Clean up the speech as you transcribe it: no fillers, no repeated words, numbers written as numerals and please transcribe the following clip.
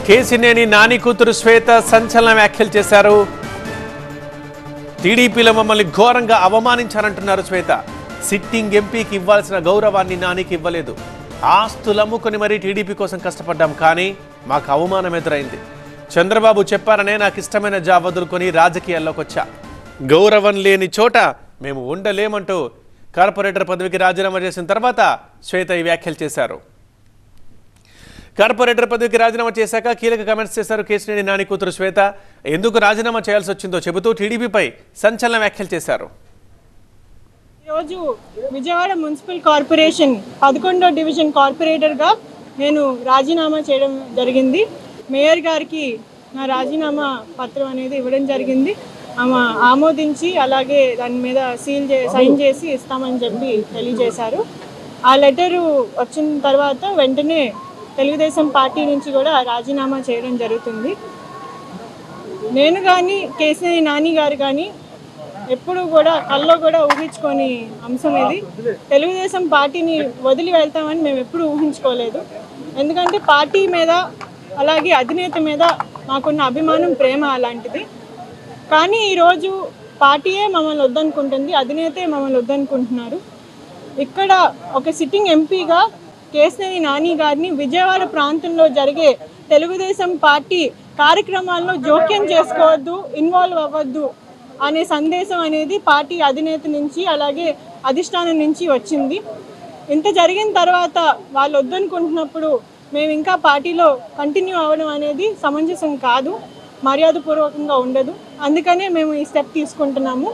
కేసినేని నాని కూతురు శ్వేత సంచలన వ్యాఖ్యలు చేశారు. టీడీపీలో మమ్మల్ని ఘోరంగా అవమానించారంటున్నారు శ్వేత. సిట్టింగ్ ఎంపీకి ఇవ్వాల్సిన గౌరవాన్ని నానికి ఇవ్వలేదు. ఆస్తులు అమ్ముకొని మరీ టీడీపీ కోసం కష్టపడ్డాం, కానీ మాకు అవమానం ఎదురైంది. చంద్రబాబు చెప్పారనే నాకు ఇష్టమైన జాబ్ వదులుకొని రాజకీయాల్లోకి వచ్చా. గౌరవం లేని చోట మేము ఉండలేమంటూ కార్పొరేటర్ పదవికి రాజీనామా చేసిన తర్వాత శ్వేత ఈ వ్యాఖ్యలు చేశారు. కార్పొరేటర్ పదవికి రాజీనామా చేశాక కీలక కామెంట్స్ చేశారు కేసినేని నాని కూతురు శ్వేత. ఎందుకు రాజీనామా చేయాల్సి వచ్చిందో చెబుతూ టీడీపీపై సంచలన వ్యాఖ్యలు చేశారు. ఈరోజు విజయవాడ మున్సిపల్ కార్పొరేషన్ 11వ డివిజన్ కార్పొరేటర్గా నేను రాజీనామా చేయడం జరిగింది. మేయర్ గారికి నా రాజీనామా పత్రం అనేది ఇవ్వడం జరిగింది. ఆమె ఆమోదించి అలాగే దాని మీద సైన్ చేసి ఇస్తామని చెప్పి తెలియజేశారు. ఆ లెటరు వచ్చిన తర్వాత వెంటనే తెలుగుదేశం పార్టీ నుంచి కూడా రాజీనామా చేయడం జరుగుతుంది. నేను కానీ కేసినేని నాని గారు కానీ ఎప్పుడు కూడా కల్లో కూడా ఊహించుకొని అంశం ఇది. తెలుగుదేశం పార్టీని వదిలి వెళ్తామని మేము ఎప్పుడు ఊహించుకోలేదు. ఎందుకంటే పార్టీ మీద అలాగే అధినేత మీద మాకున్న అభిమానం, ప్రేమ అలాంటిది. కానీ ఈరోజు పార్టీయే మమ్మల్ని వద్దనుకుంటుంది, అధినేతే మమ్మల్ని వద్దనుకుంటున్నారు. ఇక్కడ ఒక సిట్టింగ్ ఎంపీగా కేసినేని నాని గారిని విజయవాడ ప్రాంతంలో జరిగే తెలుగుదేశం పార్టీ కార్యక్రమాల్లో జోక్యం చేసుకోవద్దు, ఇన్వాల్వ్ అవ్వద్దు అనే సందేశం అనేది పార్టీ అధినేత నుంచి అలాగే అధిష్టానం నుంచి వచ్చింది. ఇంత జరిగిన తర్వాత వాళ్ళు వద్దనుకుంటున్నప్పుడు మేము ఇంకా పార్టీలో కంటిన్యూ అవ్వడం అనేది సమంజసం కాదు, మర్యాదపూర్వకంగా ఉండదు. అందుకనే మేము ఈ స్టెప్ తీసుకుంటున్నాము.